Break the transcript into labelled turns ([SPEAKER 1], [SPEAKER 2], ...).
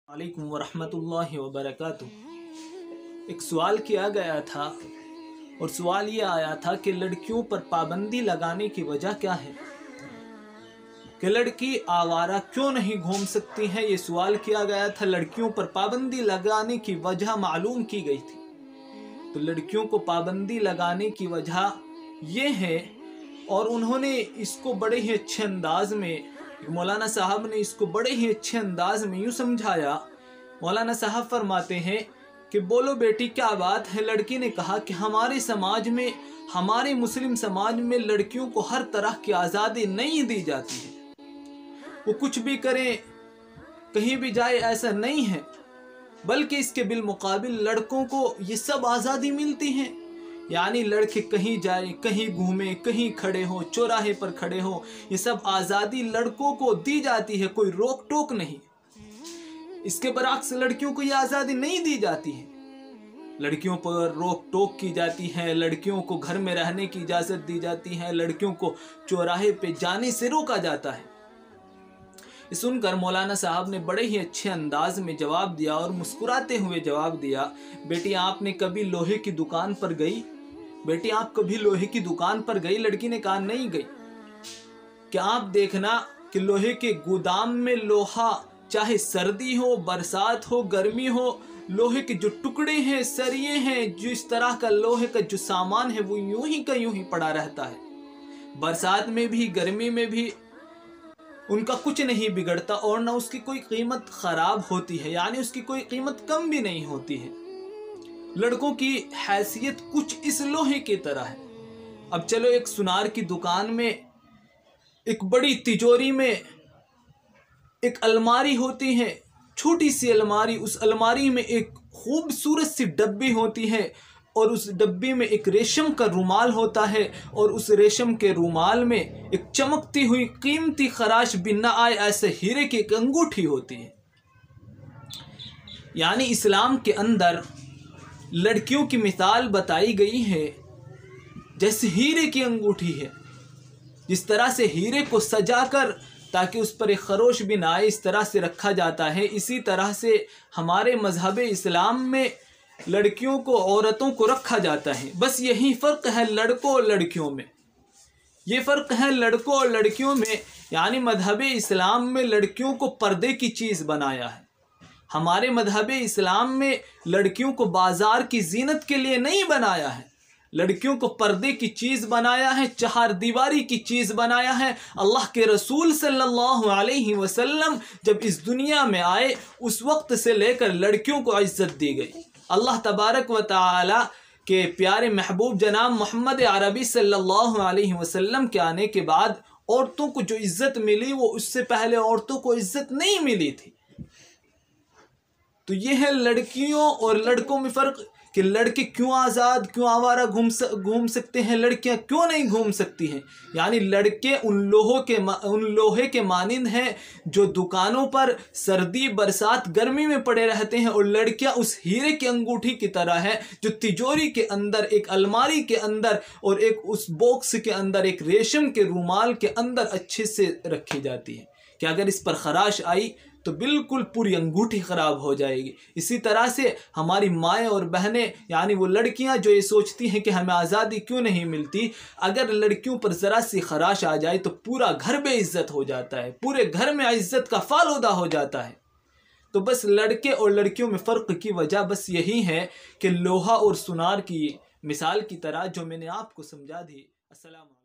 [SPEAKER 1] वालेकुम वरहमतुल्लाहि वबरकातुहू। एक सवाल किया गया था और सवाल ये आया था कि लड़कियों पर पाबंदी लगाने की वजह क्या है, कि लड़की आवारा क्यों नहीं घूम सकती हैं। ये सवाल किया गया था, लड़कियों पर पाबंदी लगाने की वजह मालूम की गई थी। तो लड़कियों को पाबंदी लगाने की वजह ये है और उन्होंने इसको बड़े ही अच्छे अंदाज में, मौलाना साहब ने इसको बड़े ही अच्छे अंदाज में यूँ समझाया। मौलाना साहब फरमाते हैं कि बोलो बेटी क्या बात है। लड़की ने कहा कि हमारे समाज में, हमारे मुस्लिम समाज में लड़कियों को हर तरह की आज़ादी नहीं दी जाती है, वो कुछ भी करें, कहीं भी जाए, ऐसा नहीं है, बल्कि इसके बिलमुकाबिल लड़कों को ये सब आज़ादी मिलती है। यानी लड़के कहीं जाए, कहीं घूमे, कहीं खड़े हो, चौराहे पर खड़े हो, ये सब आज़ादी लड़कों को दी जाती है, कोई रोक टोक नहीं। इसके बरअक्स लड़कियों को ये आज़ादी नहीं दी जाती है, लड़कियों पर रोक टोक की जाती है, लड़कियों को घर में रहने की इजाज़त दी जाती है, लड़कियों को चौराहे पे जाने से रोका जाता है। सुनकर मौलाना साहब ने बड़े ही अच्छे अंदाज में जवाब दिया और मुस्कुराते हुए जवाब दिया, बेटी आपने कभी लोहे की दुकान पर गई? बेटी आप कभी लोहे की दुकान पर गई? लड़की ने कहा नहीं गई। क्या आप देखना कि लोहे के गोदाम में लोहा, चाहे सर्दी हो, बरसात हो, गर्मी हो, लोहे के जो टुकड़े हैं, सरिये हैं, जो इस तरह का लोहे का जो सामान है वो यूं ही का यूं ही पड़ा रहता है। बरसात में भी, गर्मी में भी उनका कुछ नहीं बिगड़ता और ना उसकी कोई कीमत खराब होती है, यानी उसकी कोई कीमत कम भी नहीं होती है। लड़कों की हैसियत कुछ इस लोहे की तरह है। अब चलो, एक सुनार की दुकान में एक बड़ी तिजोरी में एक अलमारी होती है, छोटी सी अलमारी, उस अलमारी में एक खूबसूरत सी डब्बी होती है और उस डब्बी में एक रेशम का रुमाल होता है और उस रेशम के रुमाल में एक चमकती हुई कीमती खराश भी न आए ऐसे हीरे की एक अंगूठी होती है। यानी इस्लाम के अंदर लड़कियों की मिसाल बताई गई है जैसे हीरे की अंगूठी है। जिस तरह से हीरे को सजाकर ताकि उस पर एक खरोश भी ना आए, इस तरह से रखा जाता है, इसी तरह से हमारे मजहब इस्लाम में लड़कियों को, औरतों को रखा जाता है। बस यही फ़र्क है लड़कों और लड़कियों में, ये फ़र्क है लड़कों और लड़कियों में। यानी मजहब इस्लाम में लड़कियों को पर्दे की चीज़ बनाया है। हमारे मजहब इस्लाम में लड़कियों को बाजार की जीनत के लिए नहीं बनाया है, लड़कियों को पर्दे की चीज़ बनाया है, चार दीवारी की चीज़ बनाया है। अल्लाह के रसूल सल्लल्लाहु अलैहि वसल्लम जब इस दुनिया में आए उस वक्त से लेकर लड़कियों को इज्जत दी गई। अल्लाह तबारक व तआला के प्यारे महबूब जनाब मोहम्मद अरबी सल्लल्लाहु अलैहि वसल्लम के आने के बाद औरतों को जो इज्जत मिली वो उससे पहले औरतों को इज्जत नहीं मिली थी। तो ये है लड़कियों और लड़कों में फ़र्क कि लड़के क्यों आज़ाद, क्यों आवारा घूम सकते हैं, लड़कियां क्यों नहीं घूम सकती हैं। यानी लड़के उन लोहे के मानिंद हैं जो दुकानों पर सर्दी, बरसात, गर्मी में पड़े रहते हैं, और लड़कियां उस हीरे की अंगूठी की तरह है जो तिजोरी के अंदर, एक अलमारी के अंदर और एक उस बॉक्स के अंदर, एक रेशम के रुमाल के अंदर अच्छे से रखी जाती है कि अगर इस पर खराश आई तो बिल्कुल पूरी अंगूठी ख़राब हो जाएगी। इसी तरह से हमारी माएँ और बहनें, यानी वो लड़कियां जो ये सोचती हैं कि हमें आज़ादी क्यों नहीं मिलती, अगर लड़कियों पर ज़रा सी खराश आ जाए तो पूरा घर बेइज्जत हो जाता है, पूरे घर में इज्जत का फालूदा हो जाता है। तो बस लड़के और लड़कियों में फ़र्क की वजह बस यही है कि लोहा और सुनार की मिसाल की तरह जो मैंने आपको समझा दी। अस्सलाम।